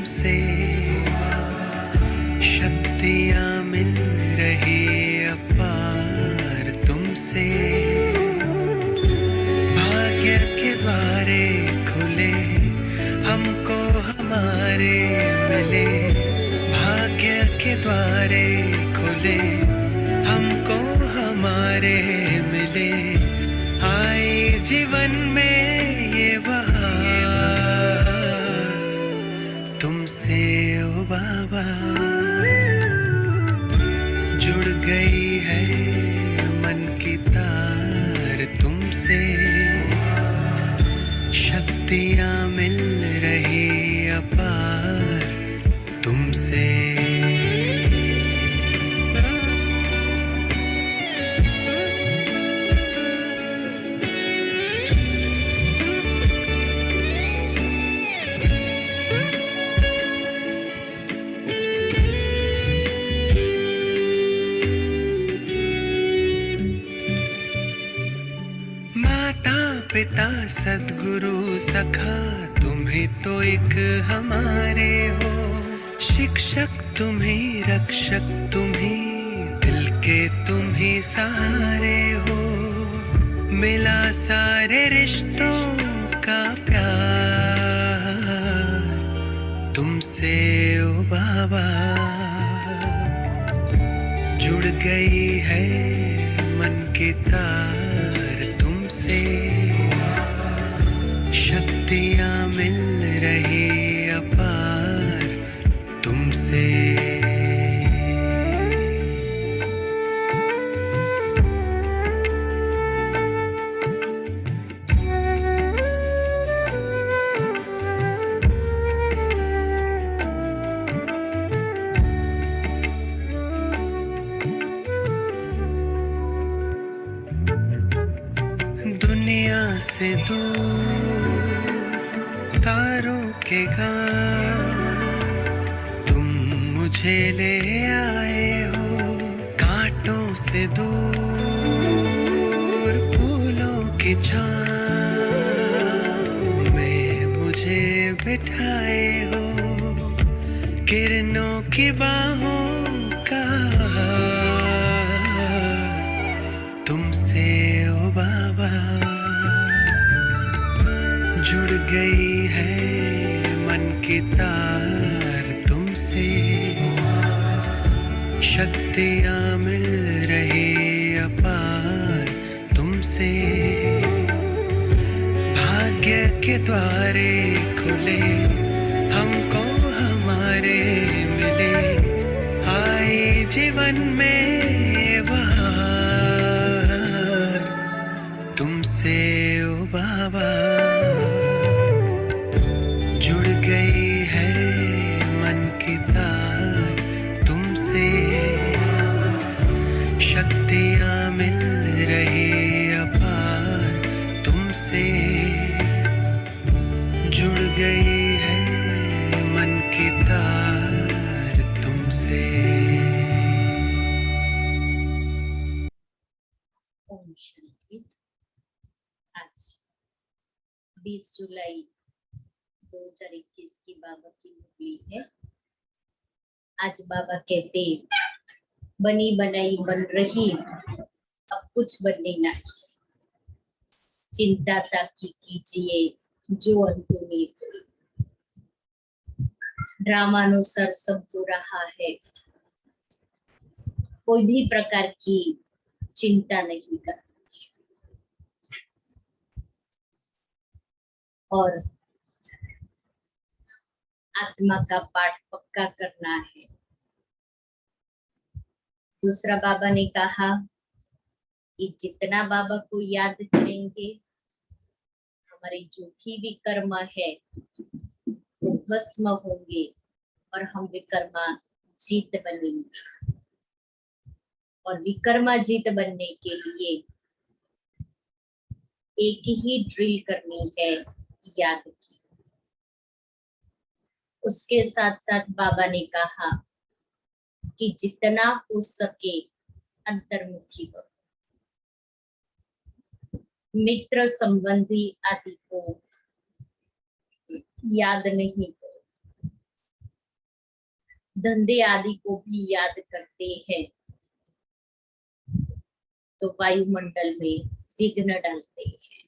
तुमसे शक्तियाँ मिल रही अपार तुमसे। भाग्य के द्वारे खुले हमको हमारे मिले, भाग्य के द्वारे खुले हमको हमारे मिले। आए जीवन में ये बहार तुमसे ओ बाबा। जुड़ गई है मन की तार तुमसे, शक्तियाँ मिल रही अपार तुमसे। माता पिता सद्गुरु सखा तुम ही तो एक हमारे हो। शिक्षक तुम ही, रक्षक तुम ही, दिल के तुम ही सहारे हो। मिला सारे रिश्तों का प्यार तुमसे ओ बाबा। जुड़ गई है मन की तार तुमसे, शक्तियाँ मिल रही अपार तुमसे। दुनिया से दूर तारों के गांव तुम मुझे ले आए हो। कांटों से दूर फूलों की छाँव में मुझे बिठाए हो। किरणों की बाहों का तुमसे ओ बाबा। जुड़ गई है मन की तार तुमसे, शक्तियाँ मिल रही अपार तुमसे। भाग्य के द्वारे खुले हमको हमारे मिले। आए जीवन में बहार तुमसे ओ बाबा। जुड़ गई है मन की तार तुमसे, शक्तियाँ मिल रही अपार तुमसे। जुड़ गई है मन की तार तुमसे। ओम शांति। आज 20 जुलाई 2021 की बाबा की मुरली है। आज बाबा कहते बनी बनाई बन रही अब कुछ बनने ना। चिंता ताकि कीजिए जो अनहोनी। ड्रामानुसार सब हो रहा है, कोई भी प्रकार की चिंता नहीं कर। और आत्मा का पाठ पक्का करना है। दूसरा बाबा ने कहा कि जितना बाबा को याद करेंगे हमारे जो भी कर्म है वो भस्म होंगे और हम विकर्मा जीत बनेंगे। और विकर्मा जीत बनने के लिए एक ही ड्रिल करनी है, याद की। उसके साथ साथ बाबा ने कहा कि जितना हो सके अंतर्मुखी हो। मित्र संबंधी आदि को याद नहीं करो। धंधे आदि को भी याद करते हैं तो वायुमंडल में विघ्न डालते हैं।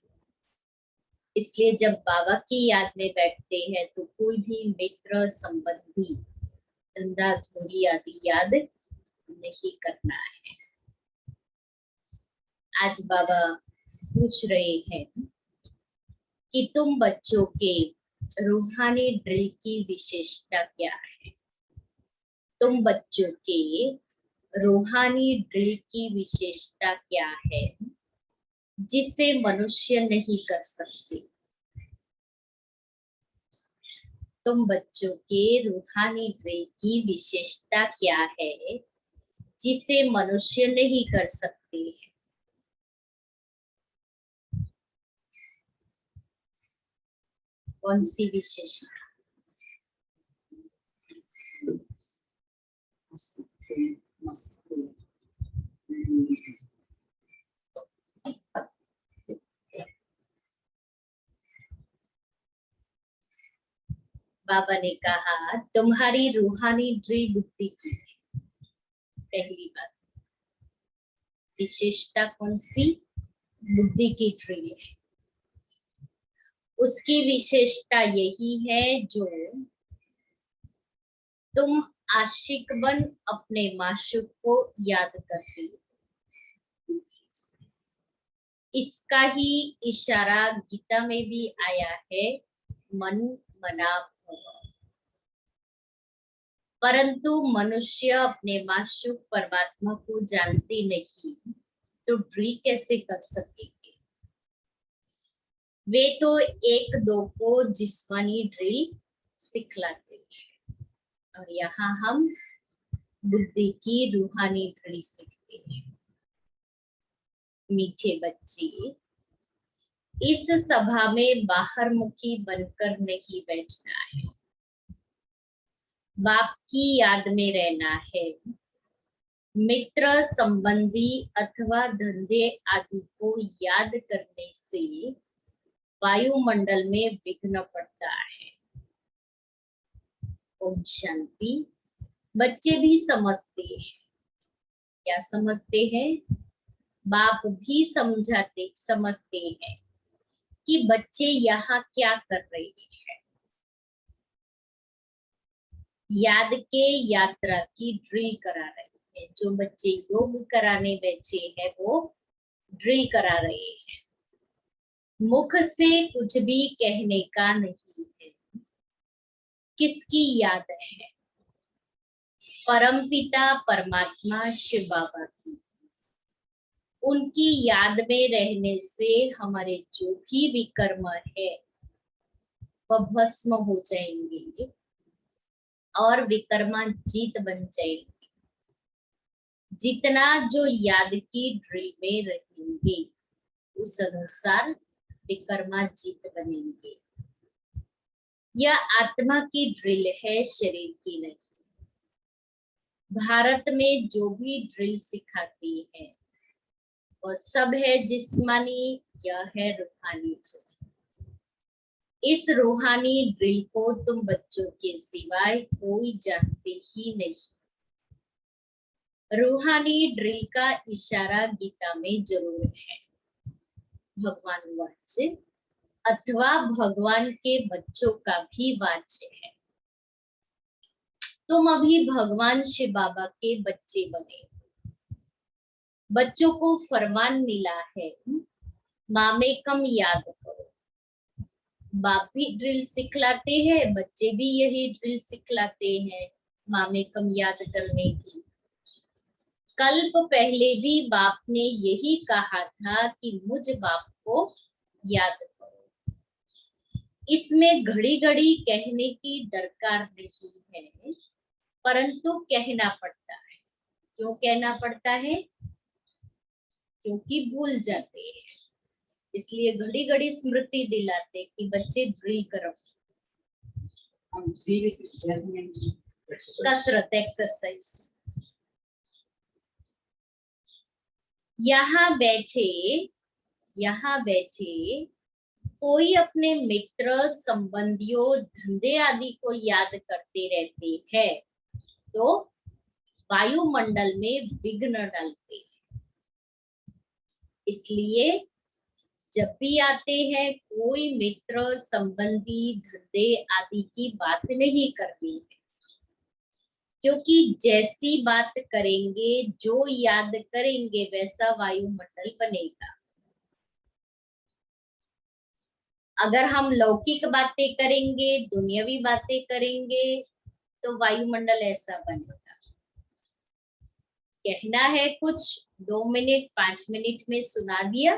इसलिए जब बाबा की याद में बैठते हैं तो कोई भी मित्र संबंधी धंधा धूरी आदि याद नहीं करना है। आज बाबा पूछ रहे हैं कि तुम बच्चों के रूहानी ड्रिल की विशेषता क्या है। तुम बच्चों के रूहानी ड्रिल की विशेषता क्या है जिसे मनुष्य नहीं कर सकते। तुम बच्चों के रूहानी ड्रिल की विशेषता क्या है जिसे मनुष्य नहीं कर सकते। कौन सी विशेषता? बाबा ने कहा तुम्हारी रूहानी ड्रिल बुद्धि की है। पहली बात, विशेषता कौन सी? बुद्धि की ड्रिल है। उसकी विशेषता यही है जो तुम आशिक बन अपने माशूक को याद करते हो। इसका ही इशारा गीता में भी आया है, मन मना भव। परंतु मनुष्य अपने माशूक परमात्मा को जानते नहीं तो ड्रिल कैसे कर सकेंगे। वे तो एक दो को जिस्मानी ड्रिल सिखलाते हैं और यहाँ हम बुद्धि की रूहानी ड्रिल सीखते हैं। मीठे बच्चे, इस सभा में बाहर मुखी बनकर नहीं बैठना है, बाप की याद में रहना है। मित्र संबंधी अथवा धंधे आदि को याद करने से वायुमंडल में विघ्न पड़ता है। ओम शांति। बच्चे भी समझते हैं। क्या समझते हैं? बाप भी समझते हैं कि बच्चे यहाँ क्या कर रहे हैं। याद के यात्रा की ड्रिल करा रहे हैं। जो बच्चे योग कराने बैठे हैं वो ड्रिल करा रहे हैं। मुख से कुछ भी कहने का नहीं है। किसकी याद है? परमपिता परमात्मा शिव बाबा की। उनकी याद में रहने से हमारे जो भी विकर्म है वह भस्म हो जाएंगे और विकर्मा जीत बन जाएंगे। जितना जो याद की ड्रिल में रहेंगे उस अनुसार विकर्मा जीत बनेंगे। यह आत्मा की ड्रिल है, शरीर की नहीं। भारत में जो भी ड्रिल सिखाती है वह सब है जिस्मानी, यह है रूहानी ड्रिल। इस रूहानी ड्रिल को तुम बच्चों के सिवाय कोई जानते ही नहीं। रूहानी ड्रिल का इशारा गीता में जरूर है। भगवान वाच्य अथवा भगवान के बच्चों का भी वाच्य है। तुम अभी भगवान शिव बाबा के बच्चे बने। बच्चों को फरमान मिला है, मामे कम याद करो। बाप भी ड्रिल सिखलाते हैं, बच्चे भी यही ड्रिल सिखलाते हैं, मामे कम याद करने की। कल्प पहले भी बाप ने यही कहा था कि मुझ बाप को याद करो। इसमें घड़ी घड़ी कहने की दरकार नहीं है, परंतु कहना पड़ता है। क्यों कहना पड़ता है? क्योंकि भूल जाते हैं, इसलिए घड़ी घड़ी स्मृति दिलाते कि बच्चे ड्रिल करो। कसरत, एक्सरसाइज। यहाँ बैठे कोई अपने मित्र संबंधियों धंधे आदि को याद करते रहते हैं तो वायुमंडल में विघ्न डालते हैं। इसलिए जब भी आते हैं कोई मित्र संबंधी धंधे आदि की बात नहीं करनी है, क्योंकि जैसी बात करेंगे, जो याद करेंगे, वैसा वायुमंडल बनेगा। अगर हम लौकिक बातें करेंगे, दुनियावी बातें करेंगे, तो वायुमंडल ऐसा बनेगा। कहना है कुछ, 2 मिनट 5 मिनट में सुना दिया,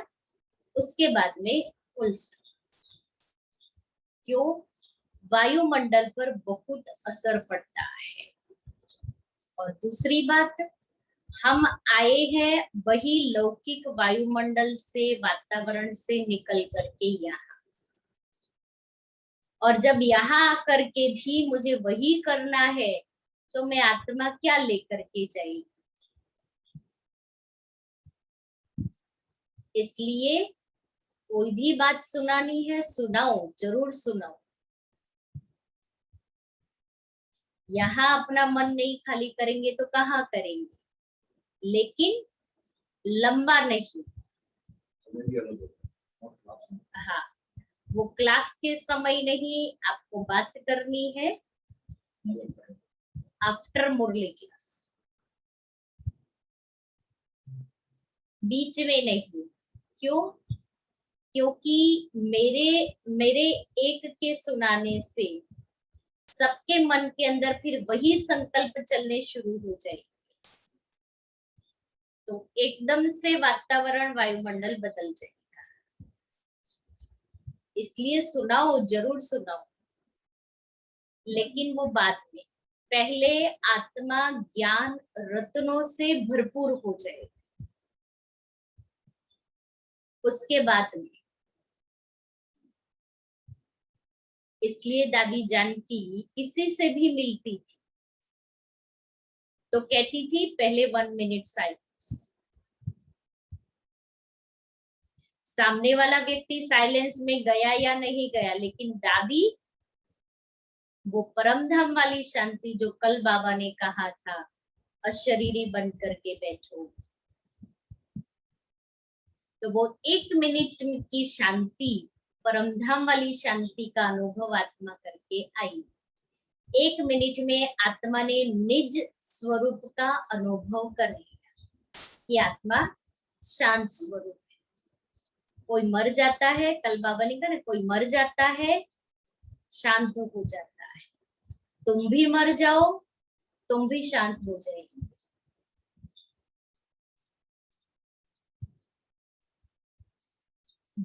उसके बाद में फुल स्टॉप। क्यों? वायुमंडल पर बहुत असर पड़ता है। और दूसरी बात, हम आए हैं वही लौकिक वायुमंडल से, वातावरण से निकल करके यहाँ, और जब यहाँ आकर के भी मुझे वही करना है, तो मैं आत्मा क्या लेकर के जाएगी? इसलिए कोई भी बात सुनानी है, सुनाओ, जरूर सुनाओ। यहाँ अपना मन नहीं खाली करेंगे तो कहाँ करेंगे? लेकिन लंबा नहीं। हाँ, वो क्लास के समय नहीं, आपको बात करनी है आफ्टर मुरली क्लास, बीच में नहीं। क्यों? क्योंकि मेरे एक के सुनाने से सबके मन के अंदर फिर वही संकल्प चलने शुरू हो जाएगी, तो एकदम से वातावरण, वायुमंडल बदल जाएगा। इसलिए सुनाओ, जरूर सुनाओ, लेकिन वो बाद में। पहले आत्मा ज्ञान रत्नों से भरपूर हो जाए, उसके बाद में। इसलिए दादी जानकी किसी से भी मिलती थी तो कहती थी पहले 1 मिनट साइलेंस। सामने वाला व्यक्ति साइलेंस में गया या नहीं गया, लेकिन दादी वो परम धाम वाली शांति, जो कल बाबा ने कहा था अशरीरी बन करके बैठो, तो वो 1 मिनट की शांति, परम धाम वाली शांति का अनुभव आत्मा करके आई। 1 मिनट में आत्मा ने निज स्वरूप का अनुभव कर लिया कि आत्मा शांत स्वरूप है। कोई मर जाता है, कल बाबा ने कहा, कोई मर जाता है शांत हो जाता है, तुम भी मर जाओ, तुम भी शांत हो जाएगी।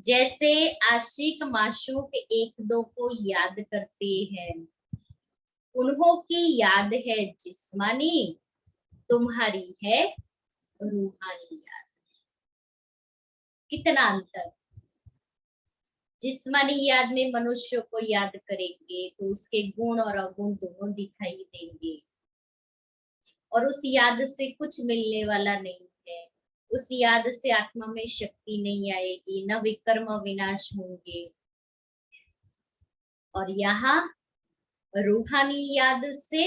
जैसे आशिक माशूक एक दो को याद करते हैं, उन्हों की याद है जिस्मानी, तुम्हारी है रूहानी याद। कितना अंतर! जिस्मानी याद में मनुष्य को याद करेंगे तो उसके गुण और अवगुण दोनों दिखाई देंगे, और उस याद से कुछ मिलने वाला नहीं है। उस याद से आत्मा में शक्ति नहीं आएगी, न विकर्म विनाश होंगे। और यहाँ रूहानी याद से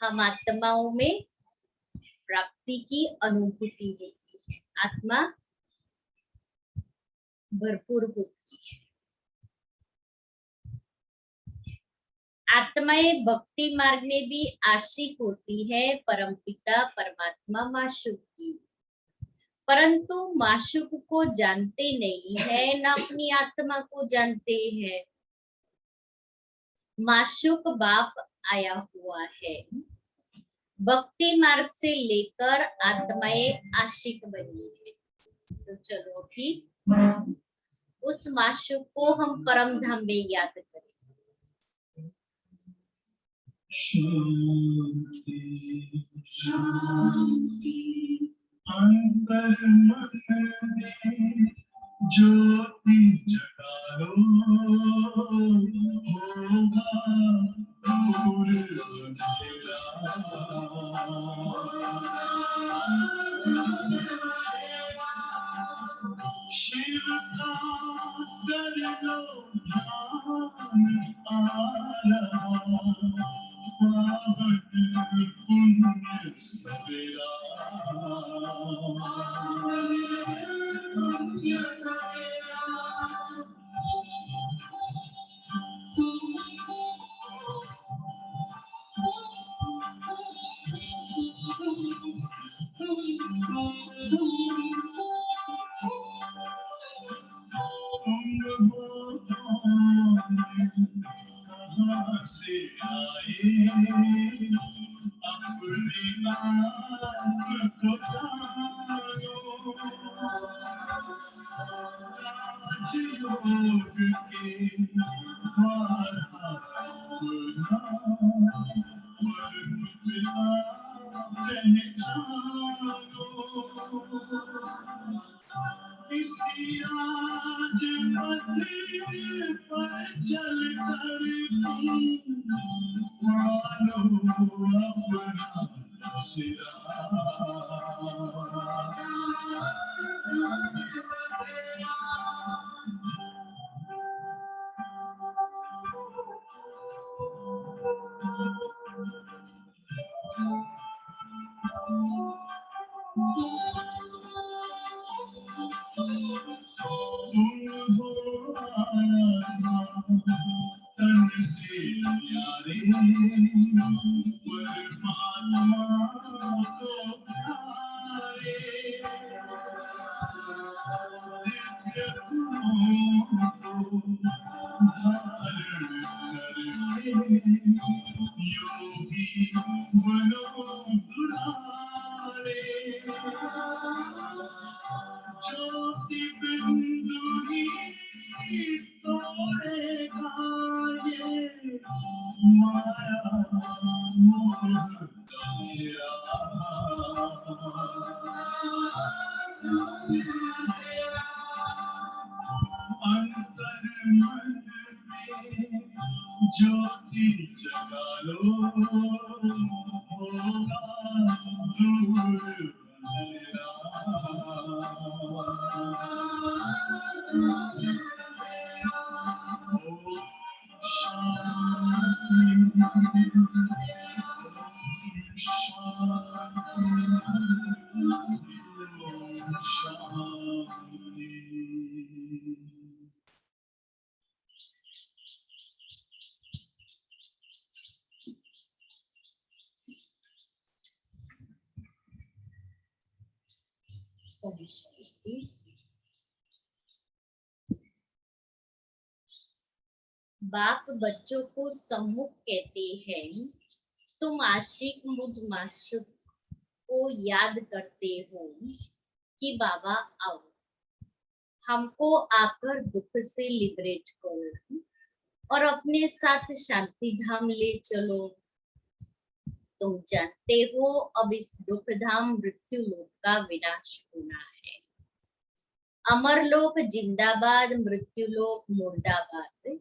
हम आत्माओं में प्राप्ति की अनुभूति होती है, आत्मा भरपूर होती है। आत्माएं भक्ति मार्ग में भी आशिक होती है परमपिता परमात्मा माशूक की, परंतु माशूक को जानते नहीं है, न अपनी आत्मा को जानते हैं। माशूक बाप आया हुआ है, भक्ति मार्ग से लेकर आत्माएं आशिक बनी है। तो चलो अभी उस माशूक को हम परम धाम में याद करें। शांति शांति अंतर मन में ज्योति जगा लो, होगा दूर अंधेरा। शिव का कर लो ध्यान, आ रहा पावन से आए अपनी आँख को जानो राजयोग के महात्मा वरुण पिता पहचानो इसी आज पथ पर चल कर मानो अपना सिरा तन से प्यारे परमात्मा को प्यारे दिव्य गुणों को धारण करके योगी बनो दुलारे ज्योति बिंदु ही तोड़ेगा ये माया मोह तेरा अंतर मन में ज्योति जगा लो होगा दूर अंधेरा ओम शांति। बाप बच्चों को सम्मुख कहते हैं, तुम आशिक मुझ माशूक को याद करते हो कि बाबा आओ, हमको आकर दुख से लिबरेट करो और अपने साथ शांति धाम ले चलो। तुम जानते हो अब इस दुख धाम मृत्यु लोक का विनाश होना है। अमर लोक जिंदाबाद, मृत्यु लोक मुर्दाबाद।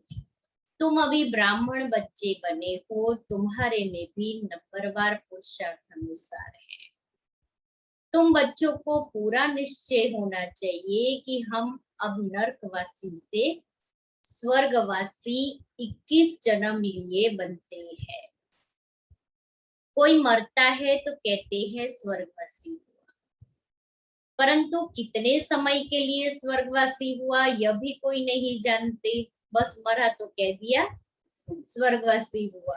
तुम अभी ब्राह्मण बच्चे बने हो, तुम्हारे में भी नंबरवार पुरुषार्थ अनुसार है। तुम बच्चों को पूरा निश्चय होना चाहिए कि हम अब नरकवासी से स्वर्गवासी 21 जन्म लिए बनते हैं। कोई मरता है तो कहते हैं स्वर्गवासी हुआ, परंतु कितने समय के लिए स्वर्गवासी हुआ यह भी कोई नहीं जानते। बस मरा तो कह दिया स्वर्गवासी हुआ।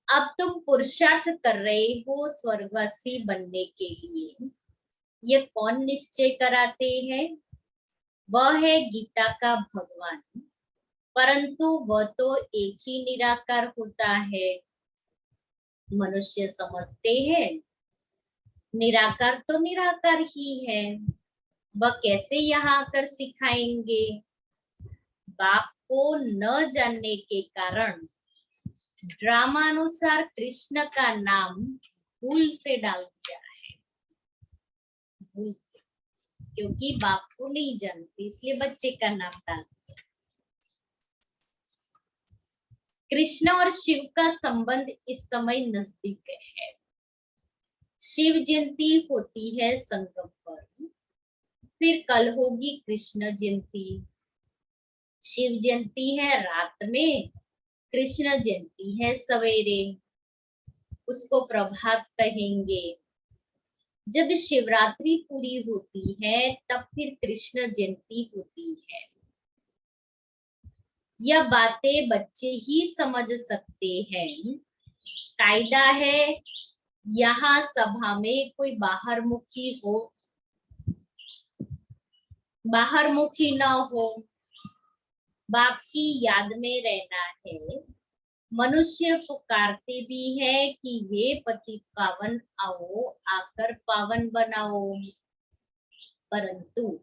अब तुम पुरुषार्थ कर रहे हो स्वर्गवासी बनने के लिए। ये कौन निश्चय कराते हैं? वह है गीता का भगवान, परंतु वह तो एक ही निराकार होता है। मनुष्य समझते हैं निराकार तो निराकार ही है, वह कैसे यहाँ आकर सिखाएंगे। बाप को न जानने के कारण ड्रामानुसार कृष्ण का नाम भूल से डाल दिया है, भूल से, क्योंकि बाप को नहीं जानते इसलिए बच्चे का नाम डाल दिया। कृष्ण और शिव का संबंध इस समय नजदीक है। शिव जयंती होती है संगम पर, फिर कल होगी कृष्ण जयंती। शिव जयंती है रात में, कृष्ण जयंती है सवेरे, उसको प्रभात कहेंगे। जब शिवरात्रि पूरी होती है तब फिर कृष्ण जयंती होती है। यह बातें बच्चे ही समझ सकते हैं। कायदा है यहाँ सभा में कोई बाहरमुखी न हो, बाप की याद में रहना है। मनुष्य पुकारते भी है कि हे पति पावन आओ, आकर पावन बनाओ, परंतु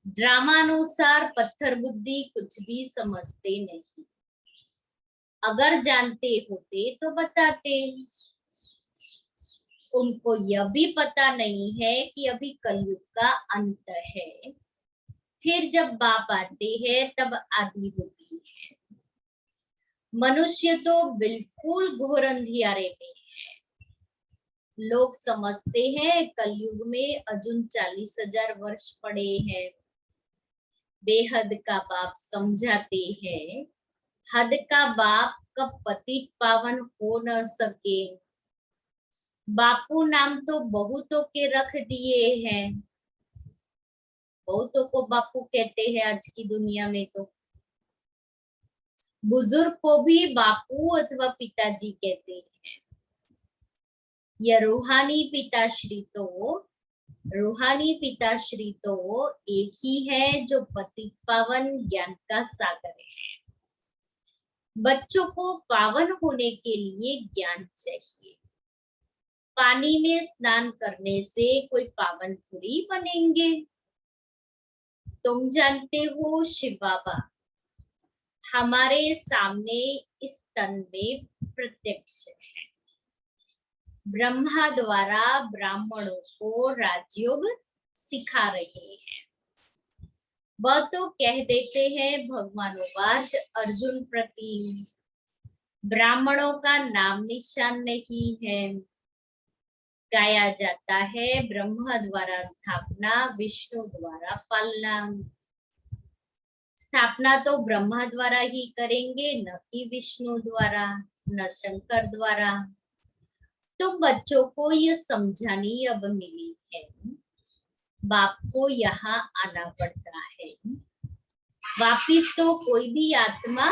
ड्रामानुसार पत्थर बुद्धि कुछ भी समझते नहीं। अगर जानते होते तो बताते। उनको यह भी पता नहीं है कि अभी कलयुग का अंत है, फिर जब बाप आते हैं तब आदि होती है। मनुष्य तो बिल्कुल घोर अंधियारे में है। लोग समझते हैं कलयुग में अजुन 40,000 वर्ष पड़े हैं। बेहद का बाप समझाते हैं, हद का बाप कब पतित पावन हो न सके। बापू नाम तो बहुतों के रख दिए हैं। बहुतों को बापू कहते हैं आज की दुनिया में। तो बुजुर्ग को भी बापू अथवा पिताजी कहते हैं। यह रूहानी पिताश्री तो एक ही है जो पतित पावन ज्ञान का सागर है। बच्चों को पावन होने के लिए ज्ञान चाहिए। पानी में स्नान करने से कोई पावन थोड़ी बनेंगे। तुम जानते हो शिव बाबा हमारे सामने इस तन में प्रत्यक्ष है। ब्रह्मा द्वारा ब्राह्मणों को राजयोग सिखा रहे हैं। वह तो कह देते हैं भगवानोवाच अर्जुन प्रति, ब्राह्मणों का नाम निशान नहीं है। गाया जाता है ब्रह्मा द्वारा स्थापना, विष्णु द्वारा पालना। स्थापना तो ब्रह्मा द्वारा ही करेंगे, न कि विष्णु द्वारा, न शंकर द्वारा। तो बच्चों को यह समझानी अब मिली है। बाप को यहाँ आना पड़ता है। वापिस तो कोई भी आत्मा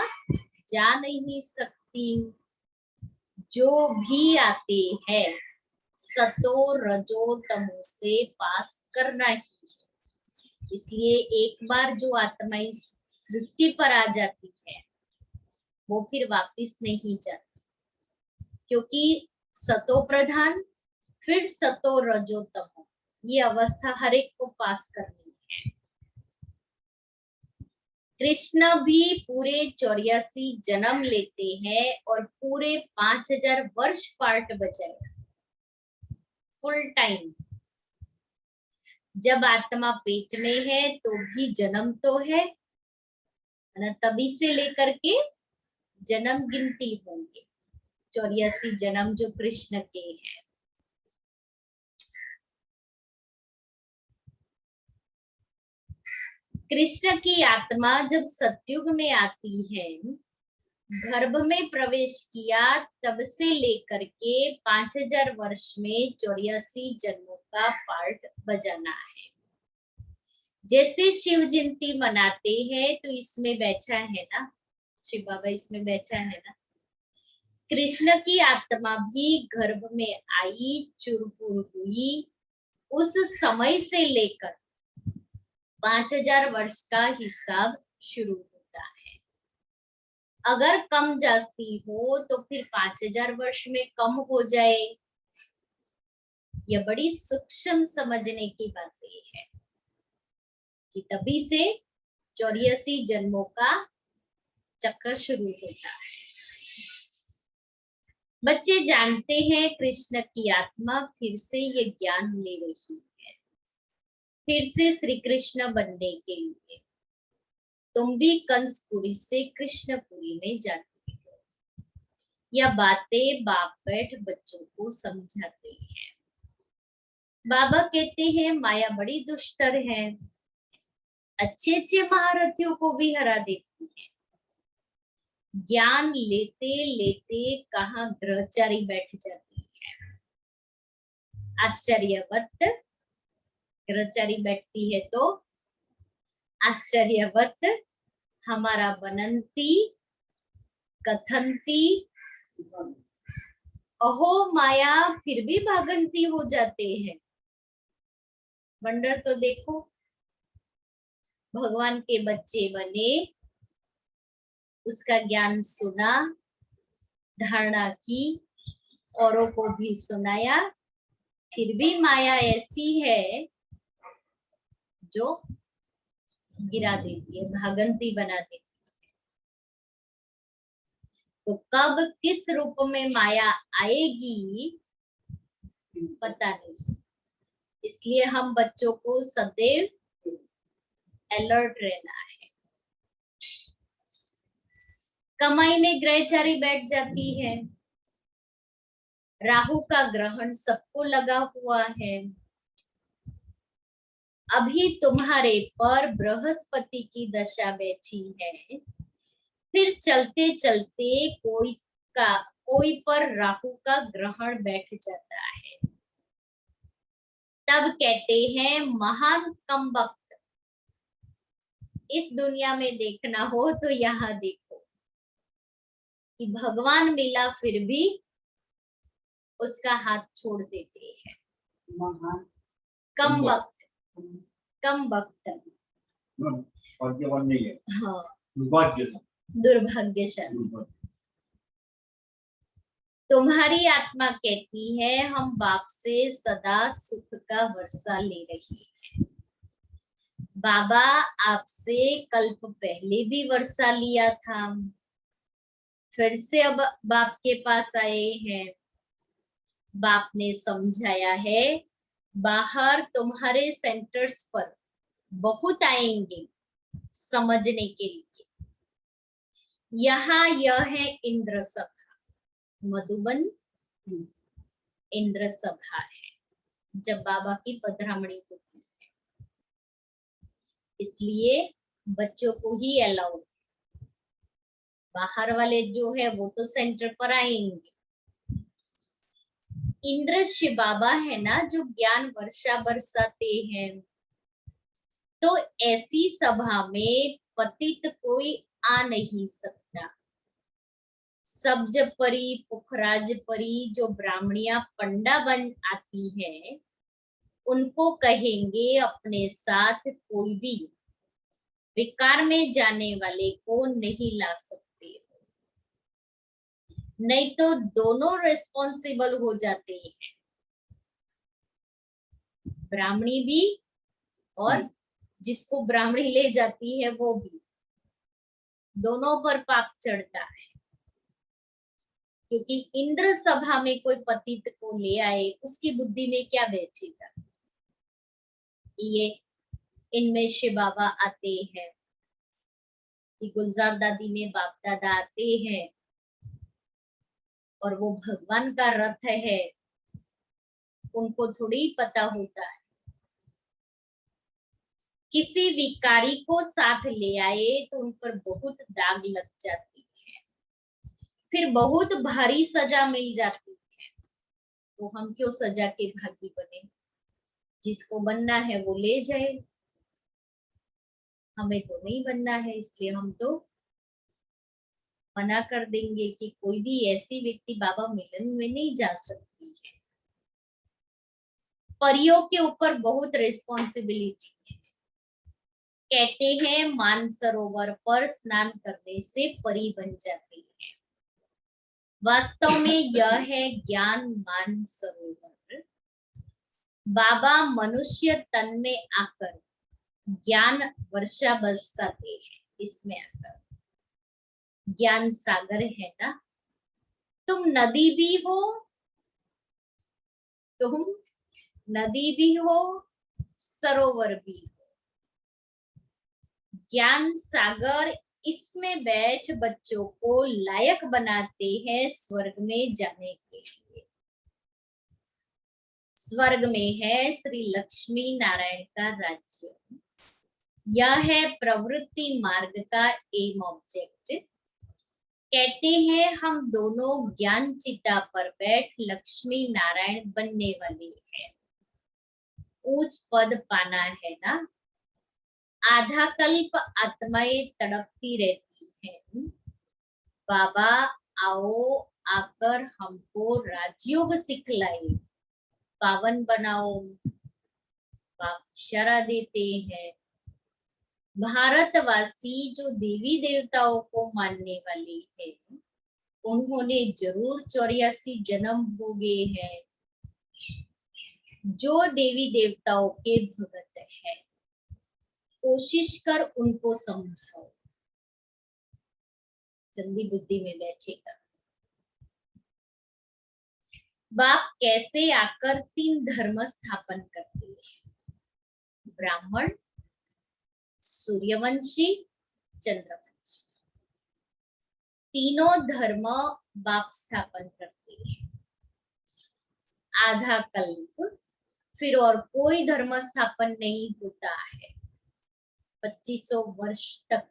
जा नहीं सकती। जो भी आते हैं सतो रजो तमो से पास करना ही है। इसलिए एक बार जो आत्मा इस सृष्टि पर आ जाती है वो फिर वापिस नहीं जाती, क्योंकि सतो प्रधान फिर सतो रजो तमो, ये अवस्था हर एक को पास करनी है। कृष्ण भी पूरे 84 जन्म लेते हैं और पूरे 5000 वर्ष पार्ट बजाए फुल टाइम। जब आत्मा पेट में है तो भी जन्म तो है ना, तभी से लेकर के जन्म गिनती होंगे। 84 जन्म जो कृष्ण के हैं। कृष्ण की आत्मा जब सतयुग में आती है, गर्भ में प्रवेश किया, तब से लेकर के 5000 वर्ष में 84 जन्मों का पार्ट बजाना है। जैसे शिव जयंती मनाते हैं तो इसमें बैठा है ना शिव बाबा, इसमें बैठा है ना। कृष्ण की आत्मा भी गर्भ में आई, चुरपुर हुई, उस समय से लेकर 5000 वर्ष का हिसाब शुरू होता है। अगर कम जास्ती हो तो फिर 5000 वर्ष में कम हो जाए। यह बड़ी सूक्ष्म समझने की बातें है कि तभी से 84 जन्मों का चक्र शुरू होता है। बच्चे जानते हैं कृष्ण की आत्मा फिर से ये ज्ञान ले रही है, फिर से श्री कृष्ण बनने के लिए। तुम भी कंसपुरी से कृष्णपुरी में जाते हो। यह बातें बाप बैठ बच्चों को समझाते हैं। बाबा कहते हैं माया बड़ी दुष्टर है, अच्छे अच्छे महारथियों को भी हरा देती है। ज्ञान लेते लेते कहाँ ग्रहचारी बैठ जाती है। आश्चर्यवत ग्रहचारी बैठती है तो आश्चर्यवत हमारा बनंती कथंती अहो माया फिर भी भागंती हो जाते हैं। वंडर तो देखो, भगवान के बच्चे बने, उसका ज्ञान सुना, धारणा की, औरों को भी सुनाया, फिर भी माया ऐसी है जो गिरा देती है, भागंती बना देती है। तो कब किस रूप में माया आएगी पता नहीं, इसलिए हम बच्चों को सदैव अलर्ट रहना है। कमाई में ग्रहचारी बैठ जाती है, राहु का ग्रहण सबको लगा हुआ है, अभी तुम्हारे पर बृहस्पति की दशा बैठी है, फिर चलते चलते कोई पर राहु का ग्रहण बैठ जाता है, तब कहते हैं महान कमबख्त। इस दुनिया में देखना हो तो यहाँ देखो कि भगवान मिला फिर भी उसका हाथ छोड़ देते हैं। कमबख्त, कमबख्त, भाग्यवान नहीं है, हाँ, दुर्भाग्यशाली। दुर्भाग्यशाली। तुम्हारी आत्मा कहती है हम बाप से सदा सुख का वर्षा ले रही है। बाबा आपसे कल्प पहले भी वर्षा लिया था, फिर से अब बाप के पास आए हैं। बाप ने समझाया है बाहर तुम्हारे सेंटर्स पर बहुत आएंगे समझने के लिए। यहाँ यह है इंद्र सभा, मधुबन इंद्र सभा है, जब बाबा की पधरामणी होती है, इसलिए बच्चों को ही अलाउड। बाहर वाले जो है वो तो सेंटर पर आएंगे। इंद्र शिव बाबा है ना जो ज्ञान वर्षा बरसाते हैं, तो ऐसी सभा में पतित कोई आ नहीं सकता। सब्ज परी, पुखराज परी जो ब्राह्मणिया पंडा बन आती है, उनको कहेंगे अपने साथ कोई भी विकार में जाने वाले को नहीं ला सकते हो, नहीं तो दोनों रिस्पॉन्सिबल हो जाते हैं, ब्राह्मणी भी और जिसको ब्राह्मणी ले जाती है वो भी, दोनों पर पाप चढ़ता है। क्योंकि इंद्र सभा में कोई पतित को ले आए, उसकी बुद्धि में क्या बैठेगा। ये इनमें शिव बाबा आते हैं कि गुलजार दादी में बाप दादा आते हैं और वो भगवान का रथ है, उनको थोड़ी पता होता है। किसी विकारी को साथ ले आए तो उन पर बहुत दाग लग जाती है, फिर बहुत भारी सजा मिल जाती है। तो हम क्यों सजा के भागी बने, जिसको बनना है वो ले जाए, हमें तो नहीं बनना है, इसलिए हम तो मना कर देंगे कि कोई भी ऐसी व्यक्ति बाबा मिलन में नहीं जा सकती है। परियों के ऊपर बहुत रिस्पॉन्सिबिलिटी है। कहते हैं मानसरोवर पर स्नान करने से परी बन जाती है। वास्तव में यह है ज्ञान मानसरोवर। बाबा मनुष्य तन में आकर ज्ञान वर्षा बरसाते हैं, इसमें आकर ज्ञान सागर है ना। तुम नदी भी हो, तुम नदी भी हो, सरोवर भी हो, ज्ञान सागर इसमें बैठ बच्चों को लायक बनाते हैं स्वर्ग में जाने के लिए। स्वर्ग में है श्री लक्ष्मी नारायण का राज्य। यह है प्रवृत्ति मार्ग का एम ऑब्जेक्ट। कहते हैं हम दोनों ज्ञान चिता पर बैठ लक्ष्मी नारायण बनने वाले हैं। ऊंच पद पाना है ना। आधा कल्प आत्माएं तड़पती रहती हैं, बाबा आओ आकर हमको राजयोग सिखलाए, पावन बनाओ। बाप इशारा देते हैं, भारतवासी जो देवी देवताओं को मानने वाले हैं, उन्होंने जरूर 84 जन्म भोगे हैं। जो देवी देवताओं के भगत है, कोशिश कर उनको समझाओ, जल्दी बुद्धि में बैठेगा। बाप कैसे आकर 3 धर्म स्थापन करते हैं, ब्राह्मण, सूर्यवंशी, चंद्रवंशी। तीनों धर्म बाप स्थापन करते हैं। आधा कल्प फिर और कोई धर्म स्थापन नहीं होता है। 2500 वर्ष तक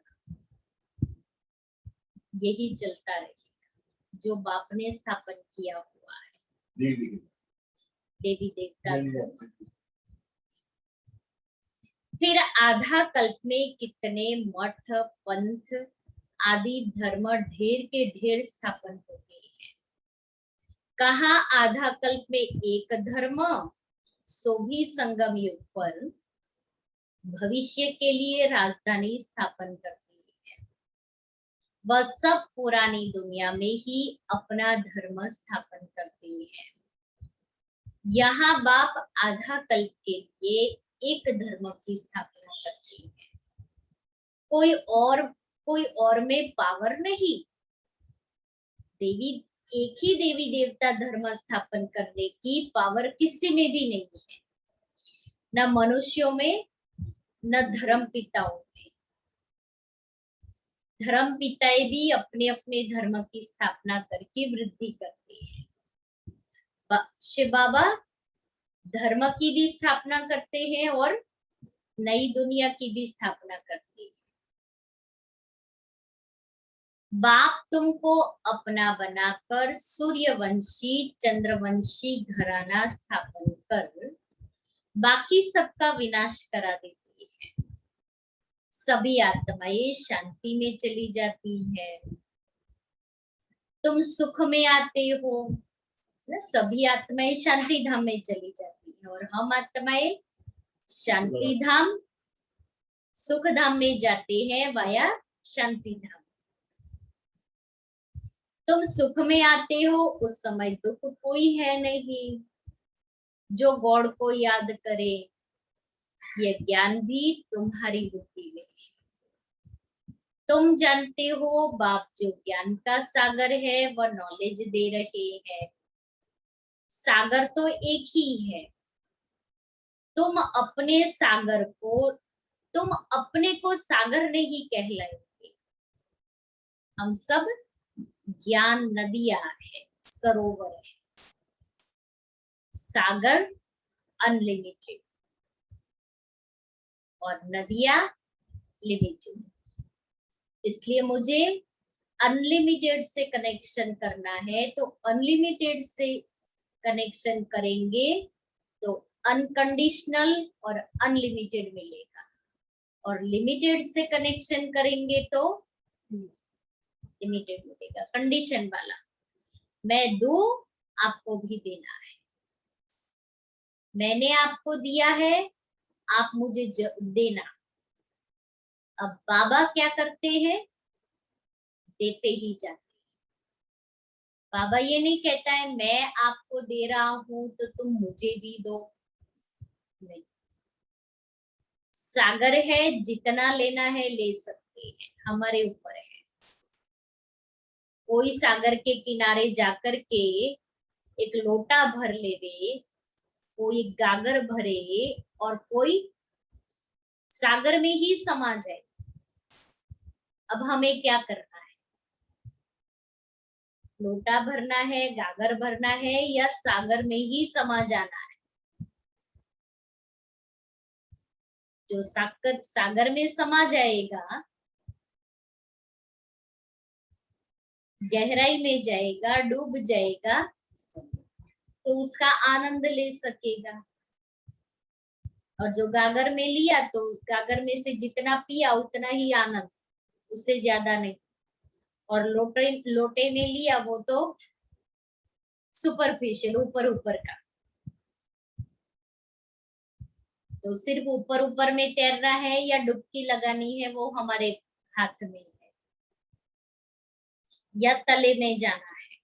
यही चलता रहेगा जो बाप ने स्थापन किया हुआ है। देवी देवता धर्म। फिर आधा कल्प में कितने मठ, पंथ आदि धर्म ढेर के ढेर स्थापन हो गए हैं। कहा आधा कल्प में एक धर्म, सो भी संगम युग पर भविष्य के लिए राजधानी स्थापन करती है। वह सब पुरानी दुनिया में ही अपना धर्म स्थापन करती है। यहाँ बाप आधा कल्प के लिए एक धर्म की स्थापना करती है। कोई और में पावर नहीं। एक ही देवी देवता धर्म स्थापन करने की पावर किसी में भी नहीं है, न मनुष्यों में न धर्म पिताओं में। धर्म पिताएं भी अपने अपने धर्म की स्थापना करके वृद्धि करते हैं। शिव बाबा धर्म की भी स्थापना करते हैं और नई दुनिया की भी स्थापना करते हैं। बाप तुमको अपना बनाकर सूर्यवंशी चंद्रवंशी घराना स्थापन कर बाकी सबका विनाश करा देती है। सभी आत्माएं शांति में चली जाती है। तुम सुख में आते हो, सभी आत्माएं शांति धाम में चली जाती है और हम आत्माएं शांति धाम सुख धाम में जाते हैं वाया शांति धाम। तुम सुख में आते हो, उस समय दुख कोई है नहीं। जो गॉड को याद करे, यह ज्ञान भी तुम्हारी बुद्धि में है। तुम जानते हो बाप जो ज्ञान का सागर है वह नॉलेज दे रहे हैं। सागर तो एक ही है। तुम अपने को सागर नहीं कहलाएंगे। हम सब ज्ञान नदियां है, सरोवर है। सागर अनलिमिटेड और नदियां लिमिटेड। इसलिए मुझे अनलिमिटेड से कनेक्शन करना है, तो अनलिमिटेड से कनेक्शन करेंगे तो अनकंडीशनल और अनलिमिटेड मिलेगा, और लिमिटेड से कनेक्शन करेंगे तो लिमिटेड मिलेगा, कंडीशन वाला। मैं दूं, आपको भी देना है। मैंने आपको दिया है, आप मुझे देना। अब बाबा क्या करते हैं, देते ही जाते हैं। बाबा ये नहीं कहता है मैं आपको दे रहा हूं तो तुम मुझे भी दो, नहीं। सागर है, जितना लेना है ले सकते हैं, हमारे ऊपर है। कोई सागर के किनारे जाकर के एक लोटा भर लेवे, कोई गागर भरे और कोई सागर में ही समा जाए। अब हमें क्या करना है, लोटा भरना है, गागर भरना है या सागर में ही समा जाना है। जो सागर में समा जाएगा, गहराई में जाएगा, डूब जाएगा, तो उसका आनंद ले सकेगा। और जो गागर में लिया तो गागर में से जितना पिया उतना ही आनंद, उससे ज्यादा नहीं। और लोटे में लिया वो तो सुपरफिशियल, ऊपर ऊपर का। तो सिर्फ ऊपर ऊपर में तैरना है या डुबकी लगानी है, वो हमारे हाथ में है, या तले में जाना है,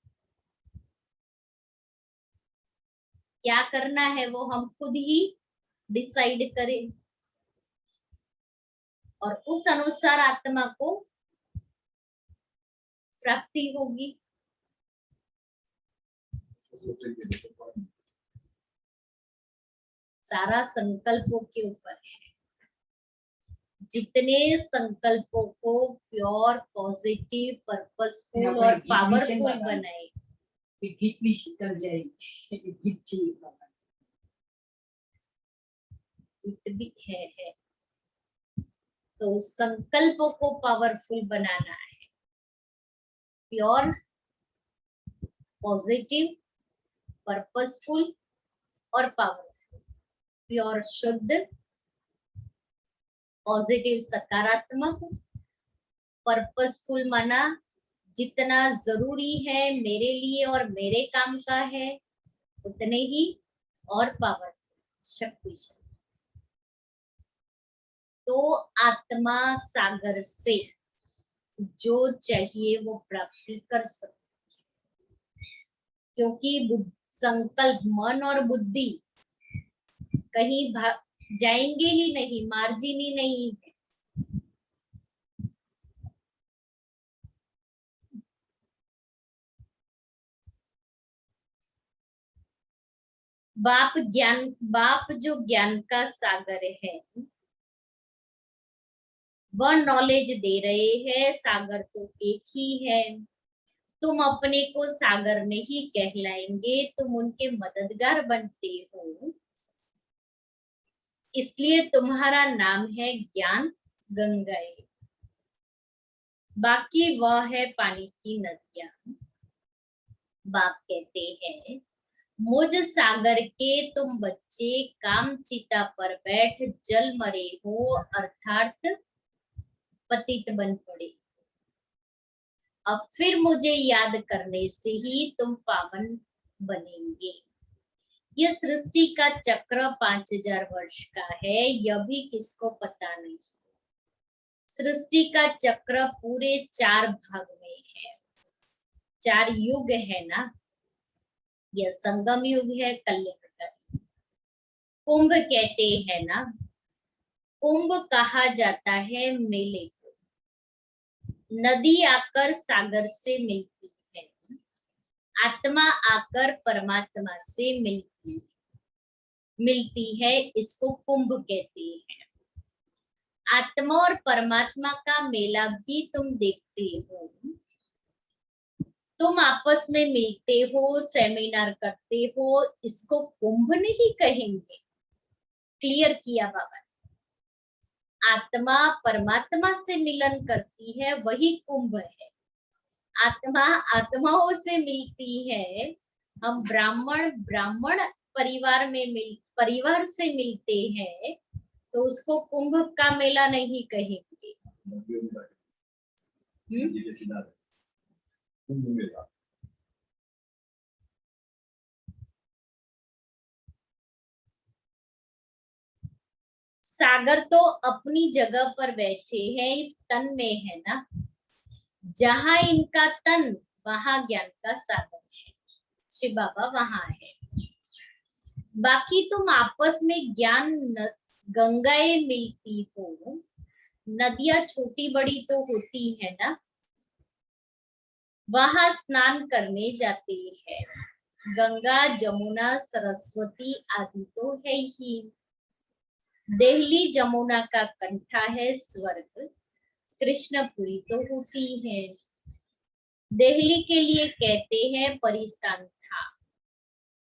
क्या करना है वो हम खुद ही डिसाइड करें, और उस अनुसार आत्मा को प्राप्ति होगी। सारा संकल्पों के ऊपर है। जितने संकल्पों को प्योर, पॉजिटिव, पर्पसफुल और पावरफुल बनाए, गीत भी शीतल जाएगी। गीत भी है। तो संकल्पों को पावरफुल बनाना है, प्योर, पॉजिटिव, पर्पसफुल और पावरफुल। प्योर शुद्ध, पॉजिटिव सकारात्मक, पर्पसफुल माना जितना जरूरी है मेरे लिए और मेरे काम का है उतने ही, और पावरफुल, शक्तिशाली। तो आत्मा सागर से जो चाहिए वो प्राप्ति कर सकती है, क्योंकि संकल्प, मन और बुद्धि कहीं जाएंगे ही नहीं, मार्जिन ही नहीं है। बाप जो ज्ञान का सागर है, वह नॉलेज दे रहे हैं। सागर तो एक ही है। तुम अपने को सागर नहीं कहलाएंगे, तुम उनके मददगार बनते हो, इसलिए तुम्हारा नाम है ज्ञान गंगाएं। बाकी वह है पानी की नदियां। बाप कहते हैं, मुझ सागर के तुम बच्चे कामचिता पर बैठ जल मरे हो, अर्थात पतित बन पड़े। अब फिर मुझे याद करने से ही तुम पावन बनेंगे। यह सृष्टि का चक्र 5000 वर्ष का है, यह भी किसको पता नहीं। सृष्टि का चक्र पूरे 4 भाग में है। 4 युग है ना, यह संगम युग है, कल्याणकारी। कुंभ कहते हैं ना, कुंभ कहा जाता है मेले को। नदी आकर सागर से मिलती है, आत्मा आकर परमात्मा से मिलती है, इसको कुंभ कहते हैं। आत्मा और परमात्मा का मेला भी तुम देखते हो। तुम आपस में मिलते हो, सेमिनार करते हो, इसको कुंभ नहीं कहेंगे। क्लियर किया बाबा। आत्मा परमात्मा से मिलन करती है, वही कुंभ है। आत्मा आत्माओं से मिलती है। हम ब्राह्मण परिवार से मिलते हैं, तो उसको कुंभ का मेला नहीं कहेंगे। सागर तो अपनी जगह पर बैठे हैं, इस तन में है ना। जहां इनका तन, वहां ज्ञान का सागर है। श्री बाबा वहां है। बाकी तुम आपस में ज्ञान गंगाएं मिलती हो। नदियां छोटी बड़ी तो होती है ना, वहां स्नान करने जाते हैं। गंगा, जमुना, सरस्वती आदि तो है ही। देहली जमुना का कंठा है स्वर्ग, कृष्णपुरी तो होती है। देहली के लिए कहते हैं परिस्थान था,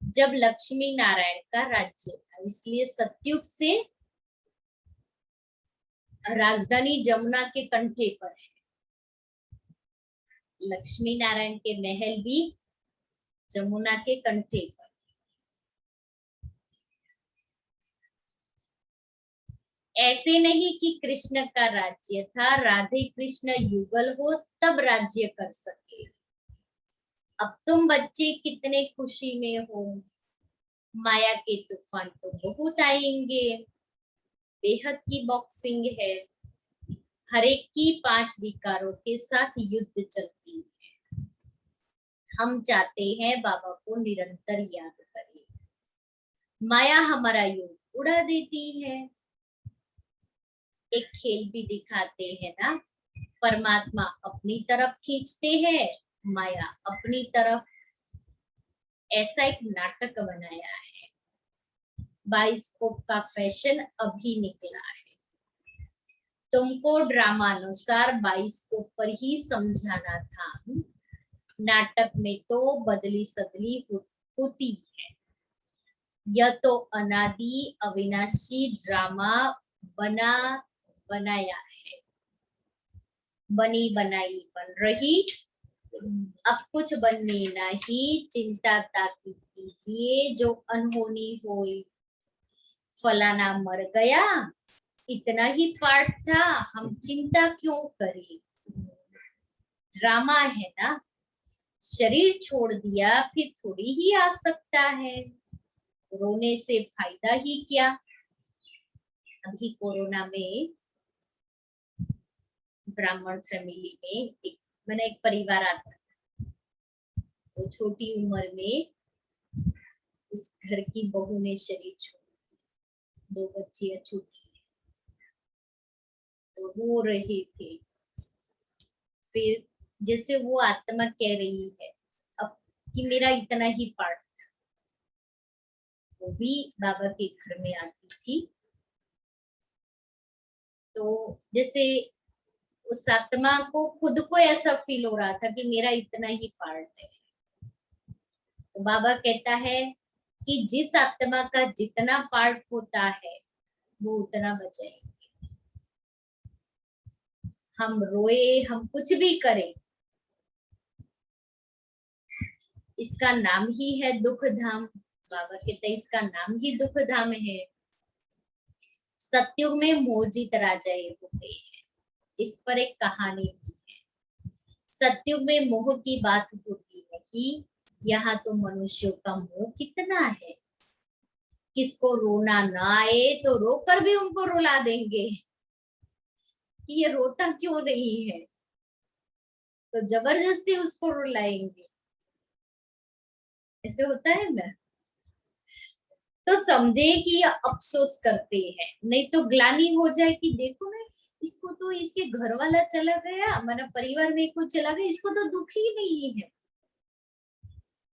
जब लक्ष्मी नारायण का राज्य था, इसलिए सतयुग से राजधानी जमुना के कंठे पर है। लक्ष्मी नारायण के महल भी जमुना के कंठे पर। ऐसे नहीं कि कृष्ण का राज्य था, राधे कृष्ण युगल हो तब राज्य कर सके। अब तुम बच्चे कितने खुशी में हो। माया के तूफान तो बहुत आएंगे, बेहद की बॉक्सिंग है, हर एक की 5 विकारों के साथ युद्ध चलती है। हम चाहते हैं बाबा को निरंतर याद करें। माया हमारा योग उड़ा देती है। एक खेल भी दिखाते हैं ना, परमात्मा अपनी तरफ खींचते हैं, माया अपनी तरफ। ऐसा एक नाटक बनाया है। बाइस्कोप का फैशन अभी निकला है। तुमको ड्रामानुसार बाइस्कोप पर ही समझाना था। नाटक में तो बदली सदली होती है। यह तो अनादि अविनाशी ड्रामा बनाया है। बनी बनाई बन रही, अब कुछ बनने नहीं, चिंता ताकि कीजिए जो अनहोनी होई। फलाना मर गया, इतना ही पार्ट था, हम चिंता क्यों करें। ड्रामा है ना, शरीर छोड़ दिया फिर थोड़ी ही आ सकता है, रोने से फायदा ही क्या। अभी कोरोना में ब्राह्मण फैमिली में एक परिवार आता था, तो छोटी उम्र में उस घर की बहू ने शरीर छोड़ दिया, 2 बच्चियां छोटी, तो रो रहे थे। फिर जैसे वो आत्मा कह रही है अब कि मेरा इतना ही पार्ट था। वो भी बाबा के घर में आती थी, तो जैसे उस आत्मा को खुद को ऐसा फील हो रहा था कि मेरा इतना ही पार्ट है। तो बाबा कहता है कि जिस आत्मा का जितना पार्ट होता है वो उतना बचाएंगे। हम रोए, हम कुछ भी करें, इसका नाम ही है दुख धाम। बाबा कहते हैं इसका नाम ही दुख धाम है। सतयुग में मोहजित राजाए होते हैं, इस पर एक कहानी भी है। सतयुग में मोह की बात होती नहीं, यहाँ तो मनुष्यों का मोह कितना है। किसको रोना ना आए तो रोकर भी उनको रुला देंगे कि ये रोता क्यों नहीं है, तो जबरदस्ती उसको रुलाएंगे। ऐसे होता है ना, तो समझे कि ये अफसोस करते हैं, नहीं तो ग्लानि हो जाए कि देखो ना, इसको तो इसके घर वाला चला गया, हमारा परिवार में कोई चला गया, इसको तो दुख ही नहीं है,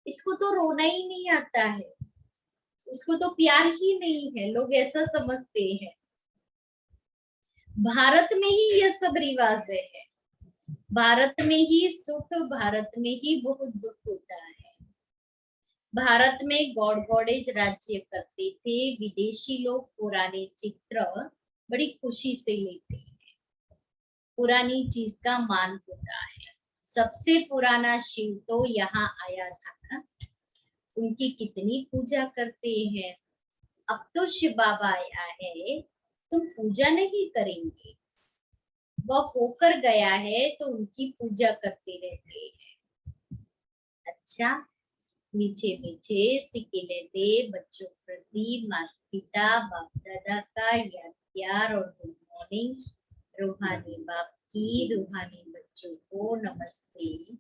इसको तो रोना ही नहीं आता है, उसको तो प्यार ही नहीं है। लोग ऐसा समझते हैं। भारत में ही यह सब रिवाज है। भारत में ही सुख, भारत में ही बहुत दुख होता है। भारत में गॉड गॉडेज राज्य करते थे। विदेशी लोग पुराने चित्र बड़ी खुशी से लेते हैं। पुरानी चीज का मान होता है। सबसे पुराना शिव तो यहाँ आया था ना, उनकी कितनी पूजा करते हैं। अब तो शिव बाबा आया है, तुम पूजा नहीं करेंगे, वह होकर गया है तो उनकी पूजा करते रहते हैं। अच्छा, मीठे मीठे सिक्के लेते बच्चों प्रति माता पिता बाप दादा का याद प्यार और गुड मॉर्निंग। रूहानी बाप की रूहानी बच्चों को नमस्ते।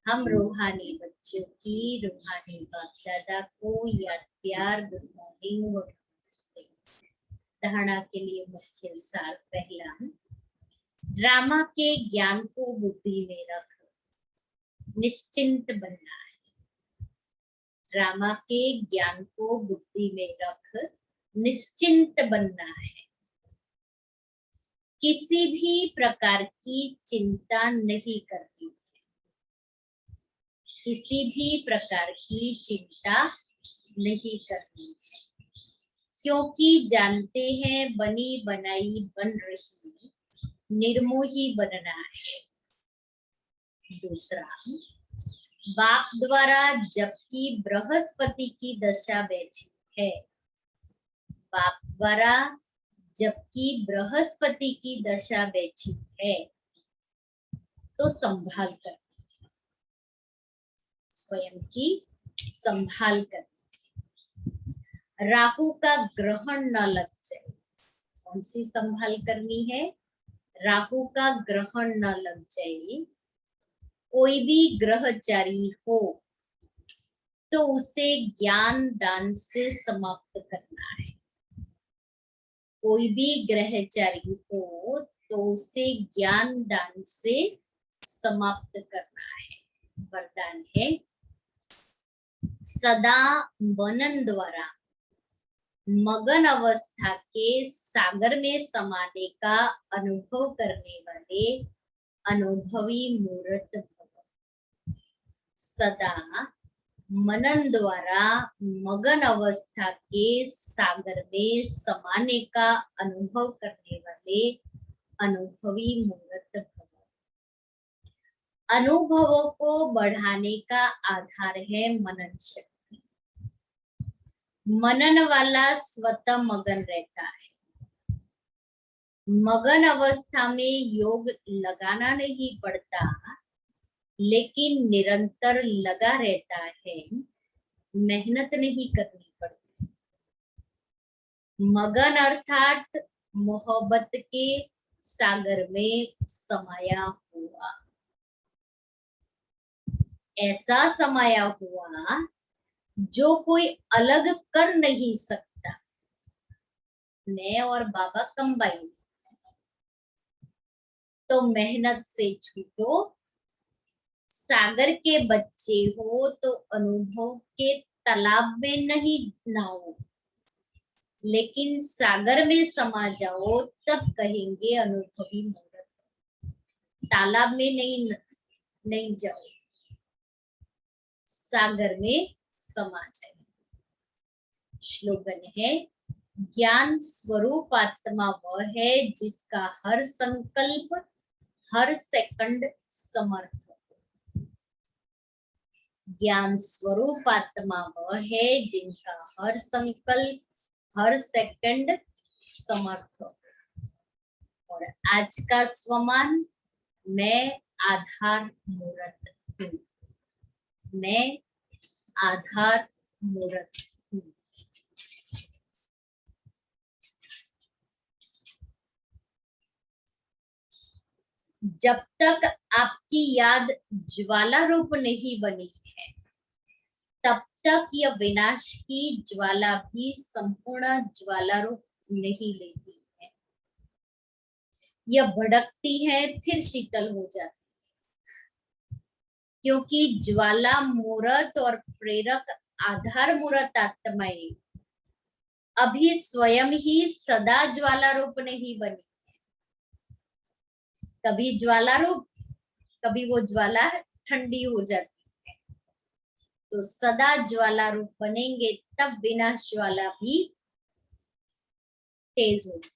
हम रूहानी बच्चों की रूहानी बाप दादा को याद प्यार गुड मॉर्निंग और नमस्ते। धारणा के लिए मुख्य सार पहला, ड्रामा के ज्ञान को बुद्धि में रख निश्चिंत बनना है। ड्रामा के ज्ञान को बुद्धि में रख निश्चिंत बनना है। किसी भी प्रकार की चिंता नहीं करनी है। किसी भी प्रकार की चिंता नहीं करनी है, क्योंकि जानते हैं बनी बनाई बन रही, निर्मोही बनना है। दूसरा, बाप द्वारा जबकि बृहस्पति की दशा बैठी है, बाप द्वारा जबकि बृहस्पति की दशा बैठी है, तो संभाल कर, स्वयं की संभाल कर, राहु का ग्रहण न लग जाए। कौन सी संभाल करनी है? राहु का ग्रहण न लग जाए। कोई भी ग्रहचारी हो तो उसे ज्ञान दान से समाप्त करना है। कोई भी ग्रहचारी हो तो उसे ज्ञान दान से समाप्त करना है। वरदान है सदा मनन द्वारा मगन अवस्था के सागर में समाने का अनुभव करने वाले अनुभवी मूर्त भव। सदा मनन द्वारा मगन अवस्था के सागर में समाने का अनुभव करने वाले अनुभवी मूर्त भव। अनुभवों को बढ़ाने का आधार है मनन शक्ति। मनन वाला स्वतः मगन रहता है। मगन अवस्था में योग लगाना नहीं पड़ता, लेकिन निरंतर लगा रहता है, मेहनत नहीं करनी पड़ती। मगन अर्थात मोहब्बत के सागर में समाया हुआ। ऐसा समाया हुआ जो कोई अलग कर नहीं सकता। मैं और बाबा कंबाइन। तो मेहनत से छूटो। सागर के बच्चे हो तो अनुभव के तालाब में नहीं नहाओ, लेकिन सागर में समा जाओ तब कहेंगे अनुभवी मूर्त। तालाब में नहीं जाओ, सागर में समा जाए। श्लोगन है ज्ञान स्वरूप आत्मा वह है जिसका हर संकल्प हर सेकंड समर्थ हो। ज्ञान स्वरूप आत्मा वह है जिनका हर संकल्प हर सेकंड समर्थ हो। और आज का स्वमान मैं आधार मूर्त हूँ। मैं आधार मूर्त हूँ। जब तक आपकी याद ज्वाला रूप नहीं बनी है, तब तक यह विनाश की ज्वाला भी संपूर्ण ज्वाला रूप नहीं लेती है। यह भड़कती है फिर शीतल हो जाती है, क्योंकि ज्वाला मूर्त और प्रेरक आधार मूर्त आत्माएं अभी स्वयं ही सदा ज्वाला रूप नहीं बनी। कभी ज्वाला रूप, कभी वो ज्वाला ठंडी हो जाती है। तो सदा ज्वाला रूप बनेंगे तब विनाश ज्वाला भी तेज होगी।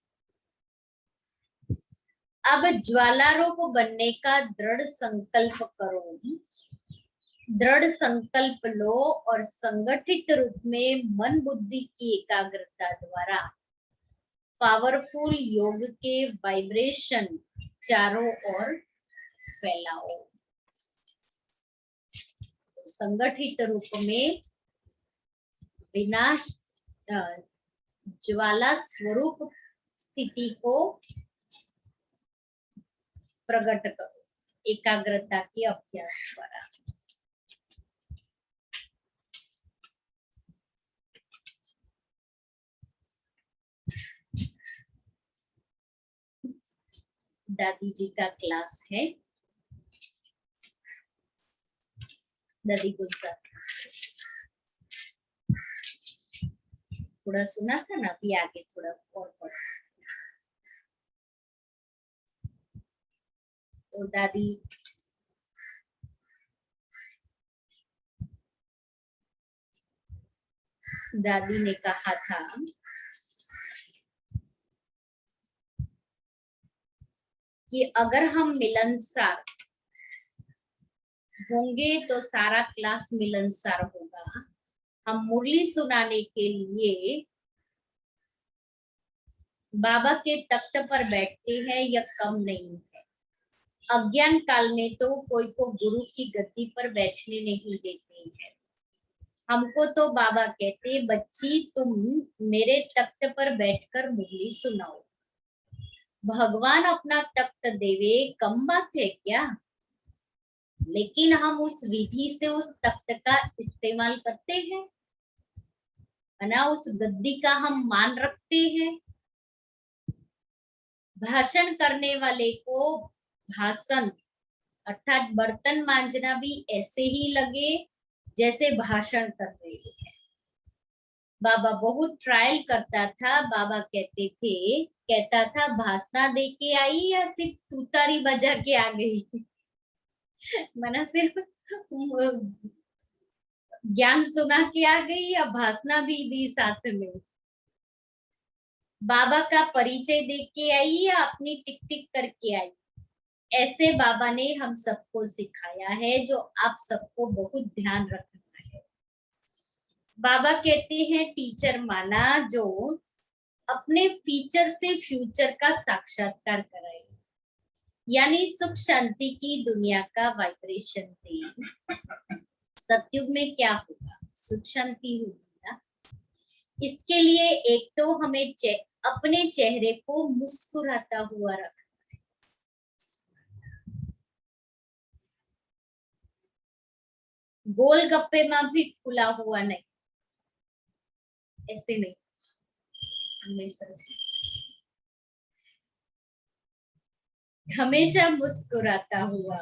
अब ज्वाला रूप बनने का दृढ़ संकल्प करो। दृढ़ संकल्प लो और संगठित रूप में मन बुद्धि की एकाग्रता द्वारा पावरफुल योग के वाइब्रेशन चारों ओर फैलाओ। तो संगठित रूप में विनाश ज्वाला स्वरूप स्थिति को प्रकट करो एकाग्रता के अभ्यास द्वारा। दादी जी का क्लास है। दादी गुजरात थोड़ा सुना था ना, अभी आगे थोड़ा और पढ़ो। तो दादी ने कहा था कि अगर हम मिलनसार होंगे तो सारा क्लास मिलनसार होगा। हम मुरली सुनाने के लिए बाबा के तख्त पर बैठते हैं, यह कम नहीं है। अज्ञान काल में तो कोई को गुरु की गद्दी पर बैठने नहीं देते हैं। हमको तो बाबा कहते, बच्ची तुम मेरे तख्त पर बैठकर मुरली सुनाओ। भगवान अपना तख्त देवे कम बात है क्या? लेकिन हम उस विधि से उस तख्त का इस्तेमाल करते हैं, है ना, उस गद्दी का हम मान रखते हैं। भाषण करने वाले को भाषण अर्थात बर्तन मांजना भी ऐसे ही लगे जैसे भाषण कर रहे हैं। बाबा बहुत ट्रायल करता था। बाबा कहता था भाषण दे के आई या सिर्फ तुतारी बजा के आ गई? मना सिर्फ ज्ञान सुना के आ गई या भाषण भी दी साथ में? बाबा का परिचय दे के आई या अपनी टिक टिक करके आई? ऐसे बाबा ने हम सबको सिखाया है, जो आप सबको बहुत ध्यान रखना है। बाबा कहते हैं टीचर माना जो अपने फीचर से फ्यूचर का साक्षात्कार कराए, यानी सुख शांति की दुनिया का वाइब्रेशन दे। सतयुग में क्या होगा? सुख शांति होगी ना। इसके लिए एक तो हमें अपने चेहरे को मुस्कुराता हुआ रखना है। गोलगप्पे में भी खुला हुआ नहीं, ऐसे नहीं, हमेशा मुस्कुराता हुआ।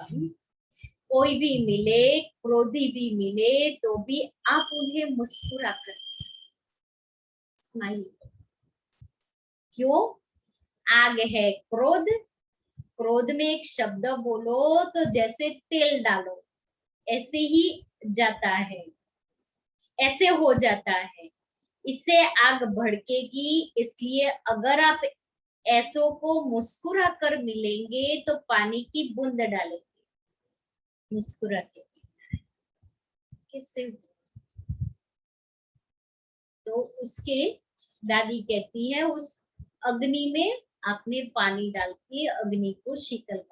कोई भी मिले, क्रोधी भी मिले, तो भी आप उन्हें मुस्कुरा कर स्माइल। क्यों? आग है क्रोध, क्रोध में एक शब्द बोलो तो जैसे तेल डालो ऐसे ही जाता है, ऐसे हो जाता है। इससे आग भड़केगी। इसलिए अगर आप ऐसों को मुस्कुरा कर मिलेंगे तो पानी की बूंद डालेंगे, मुस्कुरा के कैसे? तो उसके दादी कहती है उस अग्नि में आपने पानी डाल के अग्नि को शीतल बना।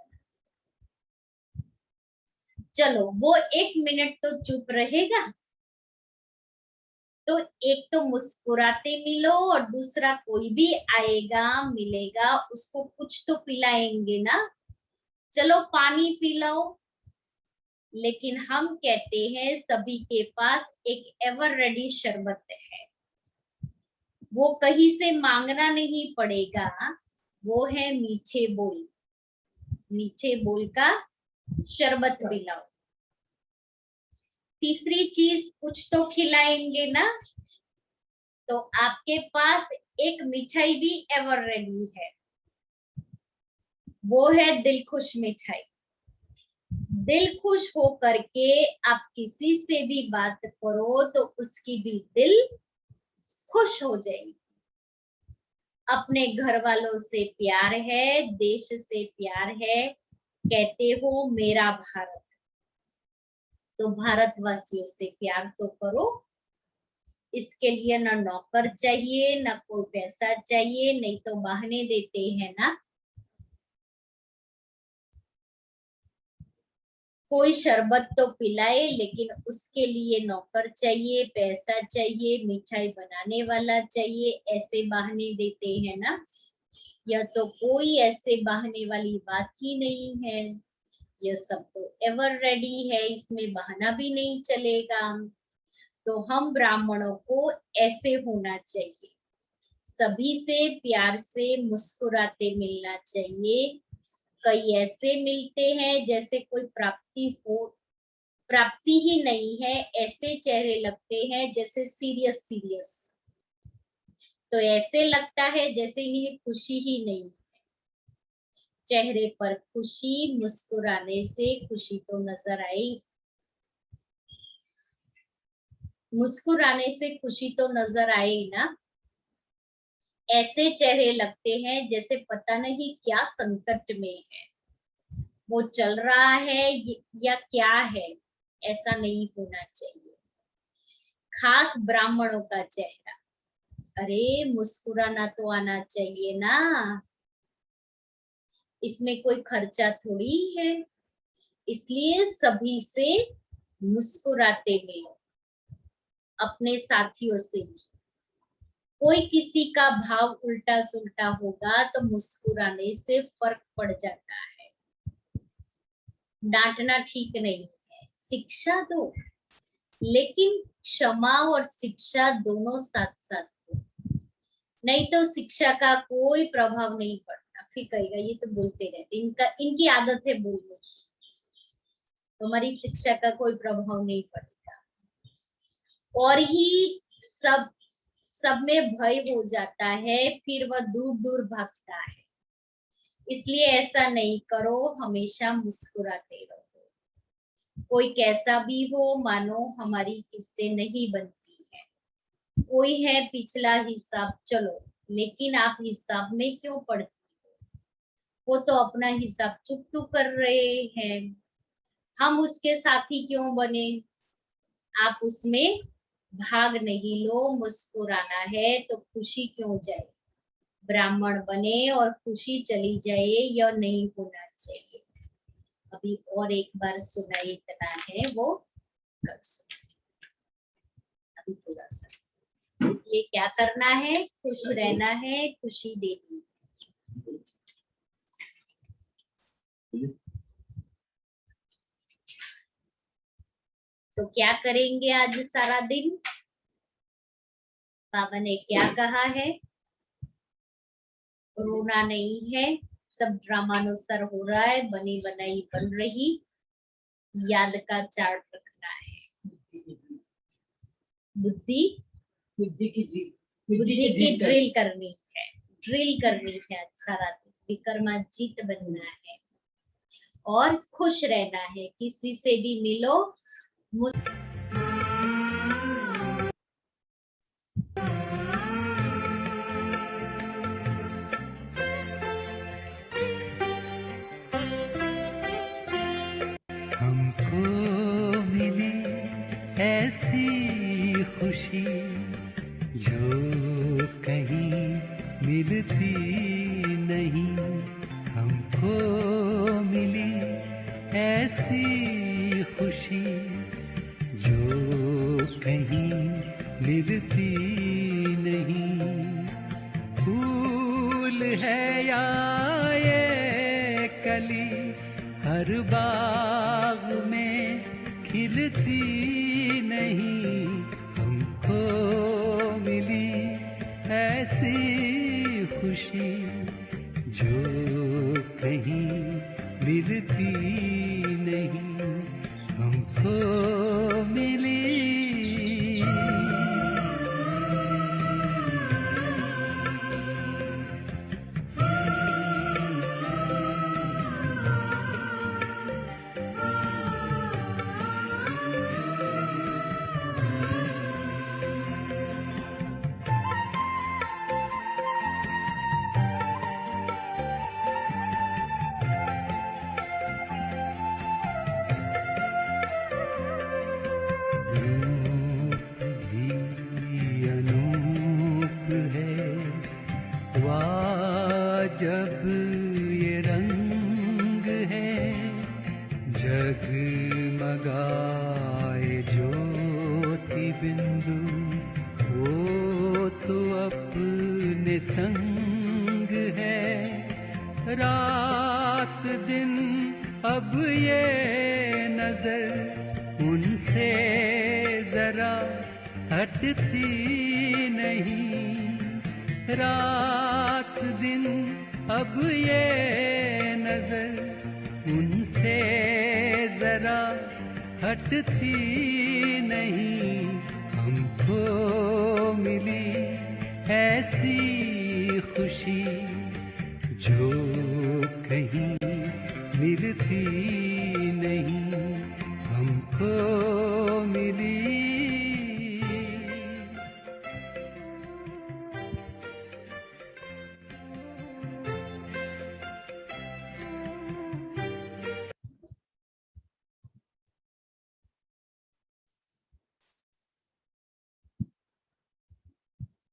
चलो वो 1 मिनट तो चुप रहेगा, तो एक तो मुस्कुराते मिलो और दूसरा कोई भी आएगा मिलेगा उसको कुछ तो पिलाएंगे ना। चलो पानी पिलाओ, लेकिन हम कहते हैं सभी के पास एक एवर रेडी शरबत है, वो कहीं से मांगना नहीं पड़ेगा, वो है मीठे बोल। मीठे बोल का शरबत पिलाओ। तीसरी चीज कुछ तो खिलाएंगे ना, तो आपके पास एक मिठाई भी एवर रेडी है, वो है दिल खुश मिठाई। दिल खुश हो करके आप किसी से भी बात करो तो उसकी भी दिल खुश हो जाएगी। अपने घर वालों से प्यार है, देश से प्यार है, कहते हो मेरा भारत, तो भारतवासियों से प्यार तो करो। इसके लिए ना नौकर चाहिए, ना कोई पैसा चाहिए, नहीं तो बहाने देते हैं ना। कोई शरबत तो पिलाए, लेकिन उसके लिए नौकर चाहिए, पैसा चाहिए, मिठाई बनाने वाला चाहिए, ऐसे बहाने देते हैं ना। यह तो कोई ऐसे बहाने वाली बात ही नहीं है, यह सब तो एवर रेडी है, इसमें बहाना भी नहीं चलेगा। तो हम ब्राह्मणों को ऐसे होना चाहिए, सभी से प्यार से मुस्कुराते मिलना चाहिए। कई ऐसे मिलते हैं जैसे कोई प्राप्ति ही नहीं है, ऐसे चेहरे लगते हैं जैसे सीरियस सीरियस, तो ऐसे लगता है जैसे इन्हें खुशी ही नहीं है। चेहरे पर खुशी, मुस्कुराने से खुशी तो नजर आई, मुस्कुराने से खुशी तो नजर आई ना। ऐसे चेहरे लगते हैं जैसे पता नहीं क्या संकट में है, वो चल रहा है या क्या है, ऐसा नहीं होना चाहिए। खास ब्राह्मणों का चेहरा, अरे मुस्कुराना तो आना चाहिए ना, इसमें कोई खर्चा थोड़ी है। इसलिए सभी से मुस्कुराते मिलो, अपने साथियों से भी। कोई किसी का भाव उल्टा सुल्टा होगा तो मुस्कुराने से फर्क पड़ जाता है। डांटना ठीक नहीं है, शिक्षा दो, लेकिन क्षमा और शिक्षा दोनों साथ साथ हो, नहीं तो शिक्षा का कोई प्रभाव नहीं पड़ता। फिर कहेगा ये तो बोलते रहते, इनकी आदत है बोलने की, तो हमारी शिक्षा का कोई प्रभाव नहीं पड़ेगा। और ही सब में भय हो जाता है, फिर वह दूर दूर भागता है। इसलिए ऐसा नहीं करो, हमेशा मुस्कुराते रहो। कोई कैसा भी हो, मानो हमारी किससे नहीं बनती है। कोई है पिछला हिसाब चलो, लेकिन आप हिसाब में क्यों पड़ती हो? वो तो अपना हिसाब चुकता कर रहे हैं, हम उसके साथी क्यों बने? आप उसमें भाग नहीं लो। मुस्कुराना है तो खुशी क्यों जाए? ब्राह्मण बने और खुशी चली जाए, यह नहीं होना चाहिए। अभी और एक बार सुनाई, इतना है वो कल सुना। अभी थोड़ा सा, इसलिए क्या करना है? खुश रहना है, खुशी देनी है। तो क्या करेंगे आज सारा दिन? बाबा ने क्या कहा है? रोना नहीं है, सब ड्रामानुसार हो रहा है, बनी बनाई बन रही, याद का चार्ट रखना है। बुद्धि की ड्रिल करनी है, आज सारा दिन। विक्रमाजीत बनना है और खुश रहना है। किसी से भी मिलो, हमको मिली ऐसी खुशी जो कहीं मिलती नहीं। हमको मिली ऐसी खुशी जो कहीं मिलती नहीं। फूल है या ये कली हर बाग में खिलती नहीं। हमको मिली ऐसी खुशी जो कहीं मिलती नहीं। हमको मिली जब ये रंग है जगमगाए ज्योति बिंदु, वो तो अपने संग है। रात दिन अब ये नजर उनसे जरा हटती नहीं। रात दिन अब ये नजर उनसे जरा हटती नहीं। हमको मिली ऐसी खुशी जो कहीं मिलती